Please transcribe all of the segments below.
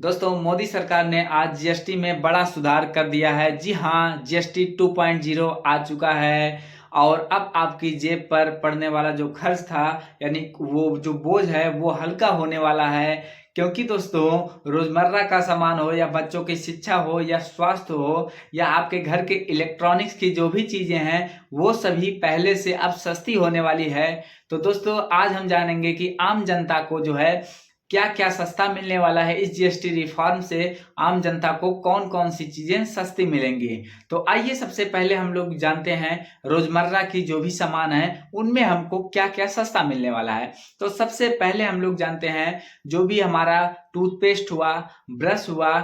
दोस्तों, मोदी सरकार ने आज जीएसटी में बड़ा सुधार कर दिया है। जी हाँ, जीएसटी 2.0 आ चुका है और अब आपकी जेब पर पड़ने वाला जो खर्च था, यानी वो जो बोझ है वो हल्का होने वाला है। क्योंकि दोस्तों, रोजमर्रा का सामान हो या बच्चों की शिक्षा हो या स्वास्थ्य हो या आपके घर के इलेक्ट्रॉनिक्स की जो भी चीजें हैं, वो सभी पहले से अब सस्ती होने वाली है। तो दोस्तों, आज हम जानेंगे कि आम जनता को जो है क्या क्या सस्ता मिलने वाला है। इस जीएसटी रिफॉर्म से आम जनता को कौन कौन सी चीजें सस्ती मिलेंगी। तो आइए सबसे पहले हम लोग जानते हैं रोजमर्रा की जो भी सामान है उनमें हमको क्या क्या सस्ता मिलने वाला है। तो सबसे पहले हम लोग जानते हैं जो भी हमारा टूथपेस्ट हुआ, ब्रश हुआ,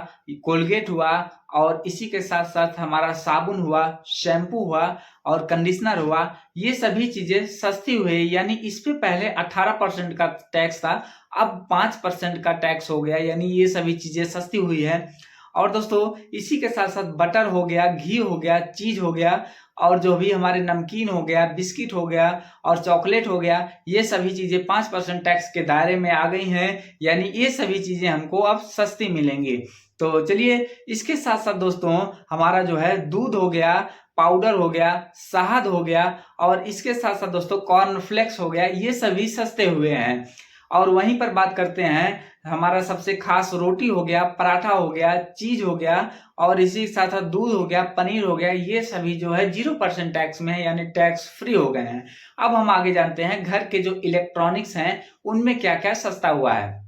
कोलगेट हुआ और इसी के साथ साथ हमारा साबुन हुआ, शैम्पू हुआ और कंडीशनर हुआ, ये सभी चीजें सस्ती हुई। यानी इस पे पहले 18% का टैक्स था, अब 5% का टैक्स हो गया, यानी ये सभी चीजें सस्ती हुई है। और दोस्तों, इसी के साथ साथ बटर हो गया, घी हो गया, चीज हो गया और जो भी हमारे नमकीन हो गया, बिस्किट हो गया और चॉकलेट हो गया, ये सभी चीजें 5% टैक्स के दायरे में आ गई हैं। यानी ये सभी चीजें हमको अब सस्ती मिलेंगी। तो चलिए, इसके साथ साथ दोस्तों हमारा जो है दूध हो गया, पाउडर हो गया, शहद हो गया और इसके साथ साथ दोस्तों कॉर्नफ्लेक्स हो गया, ये सभी सस्ते हुए हैं। और वहीं पर बात करते हैं, हमारा सबसे खास रोटी हो गया, पराठा हो गया, चीज हो गया और इसी के साथ साथ दूध हो गया, पनीर हो गया, ये सभी जो है 0% टैक्स में है, यानी टैक्स फ्री हो गए हैं। अब हम आगे जानते हैं घर के जो इलेक्ट्रॉनिक्स हैं उनमें क्या क्या सस्ता हुआ है।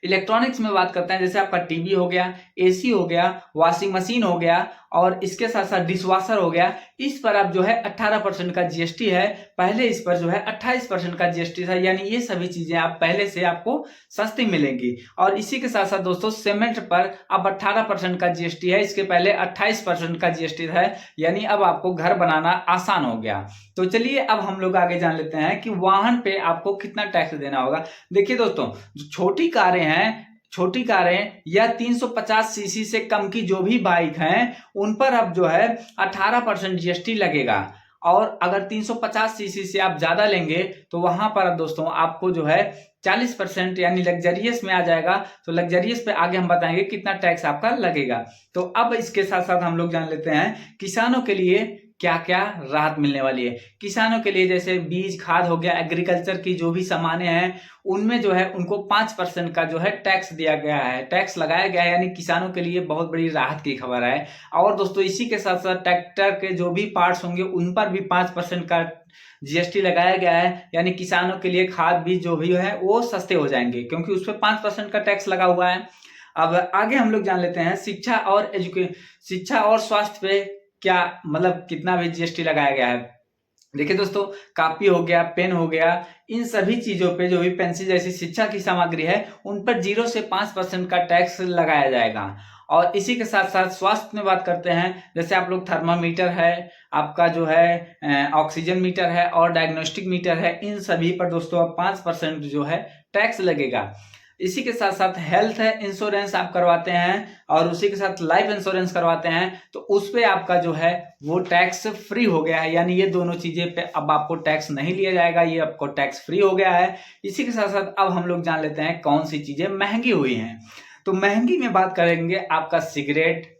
इलेक्ट्रॉनिक्स में बात करते हैं, जैसे आपका टीवी हो गया, एसी हो गया, वॉशिंग मशीन हो गया और इसके साथ साथ डिशवॉशर हो गया। इस पर अब जो है 18% का जीएसटी है। पहले इस पर जो है 28% का जीएसटी था, यानी ये सभी चीजें आप पहले से आपको सस्ती मिलेंगी। और इसी के साथ साथ दोस्तों सीमेंट पर अब 18% का जीएसटी है, इसके पहले 28% का जीएसटी था, यानी अब आपको घर बनाना आसान हो गया। तो चलिए, अब हम लोग आगे जान लेते हैं कि वाहन पे आपको कितना टैक्स देना होगा। देखिए दोस्तों, जो छोटी कारें या 350 सीसी से कम की जो भी बाइक हैं उन पर अब जो है 18% जीएसटी लगेगा। और अगर 350 सीसी से आप ज्यादा लेंगे तो वहां पर अब दोस्तों आपको जो है 40% यानी लग्जरियस में आ जाएगा। तो लग्जरियस पे आगे हम बताएंगे कितना टैक्स आपका लगेगा। तो अब इसके साथ साथ हम लोग जान लेते हैं किसानों के लिए क्या क्या राहत मिलने वाली है। किसानों के लिए जैसे बीज, खाद हो गया, एग्रीकल्चर की जो भी सामानें हैं उनमें जो है उनको 5% का जो है टैक्स दिया गया है, टैक्स लगाया गया है, यानी किसानों के लिए बहुत बड़ी राहत की खबर है। और दोस्तों इसी के साथ साथ ट्रैक्टर के जो भी पार्ट्स होंगे उन पर भी 5% का जीएसटी लगाया गया है, यानी किसानों के लिए खाद बीज जो भी है वो सस्ते हो जाएंगे क्योंकि उस पर 5% का टैक्स लगा हुआ है। अब आगे हम लोग जान लेते हैं शिक्षा और स्वास्थ्य पे क्या मतलब कितना भी जीएसटी लगाया गया है। देखिए दोस्तों, कापी हो गया, पेन हो गया, इन सभी चीजों पे जो भी पेंसिल जैसी शिक्षा की सामग्री है उन पर 0 से 5% का टैक्स लगाया जाएगा। और इसी के साथ साथ स्वास्थ्य में बात करते हैं, जैसे आप लोग थर्मामीटर है, आपका जो है ऑक्सीजन मीटर है और डायग्नोस्टिक मीटर है, इन सभी पर दोस्तों अब 5% जो है टैक्स लगेगा। इसी के साथ साथ हेल्थ है इंश्योरेंस आप करवाते हैं और उसी के साथ लाइफ इंश्योरेंस करवाते हैं तो उस पे आपका जो है वो टैक्स फ्री हो गया है, यानी ये दोनों चीजें पे अब आपको टैक्स नहीं लिया जाएगा, ये आपको टैक्स फ्री हो गया है। इसी के साथ साथ अब हम लोग जान लेते हैं कौन सी चीजें महंगी हुई हैं। तो महंगी में बात करेंगे, आपका सिगरेट,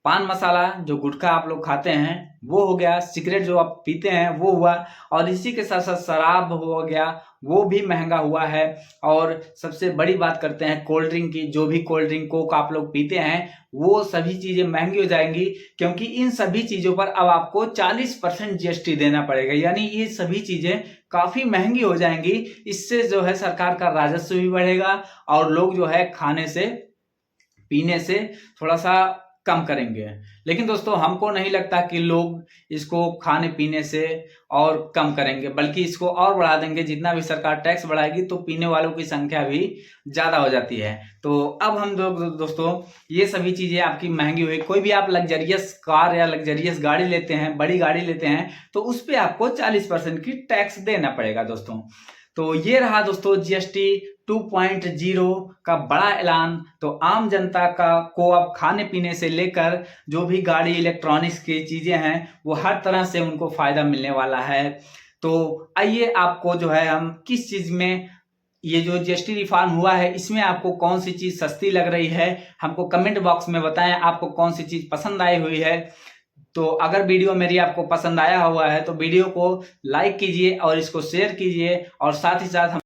पान मसाला जो गुटखा आप लोग खाते हैं वो हो गया, सिगरेट जो आप पीते हैं वो हुआ और इसी के साथ साथ शराब हो गया, वो भी महंगा हुआ है। और सबसे बड़ी बात करते हैं कोल्ड ड्रिंक की, जो भी कोल्ड ड्रिंक कोक आप लोग पीते हैं वो सभी चीजें महंगी हो जाएंगी क्योंकि इन सभी चीजों पर अब आपको 40% जीएसटी देना पड़ेगा, यानी ये सभी चीजें काफी महंगी हो जाएंगी। इससे जो है सरकार का राजस्व भी बढ़ेगा और लोग जो है खाने से पीने से थोड़ा सा कम करेंगे। लेकिन दोस्तों हमको नहीं लगता कि लोग इसको खाने पीने से और कम करेंगे, बल्कि इसको और बढ़ा देंगे। जितना भी सरकार टैक्स बढ़ाएगी तो पीने वालों की संख्या भी ज्यादा हो जाती है। तो अब हम दोस्तों ये सभी चीजें आपकी महंगी हुई। कोई भी आप लग्जरियस कार या लग्जरियस गाड़ी लेते हैं, बड़ी गाड़ी लेते हैं, तो उस पर आपको 40% की टैक्स देना पड़ेगा दोस्तों। तो ये रहा दोस्तों जीएसटी 2.0 का बड़ा ऐलान। तो आम जनता का को अब खाने पीने से लेकर जो भी गाड़ी इलेक्ट्रॉनिक्स की चीजें हैं वो हर तरह से उनको फायदा मिलने वाला है। तो आइए आपको जो है हम किस चीज में ये जो जीएसटी रिफॉर्म हुआ है इसमें आपको कौन सी चीज सस्ती लग रही है, हमको कमेंट बॉक्स में बताएं आपको कौन सी चीज पसंद आई हुई है। तो अगर वीडियो मेरी आपको पसंद आया हुआ है तो वीडियो को लाइक कीजिए और इसको शेयर कीजिए और साथ ही साथ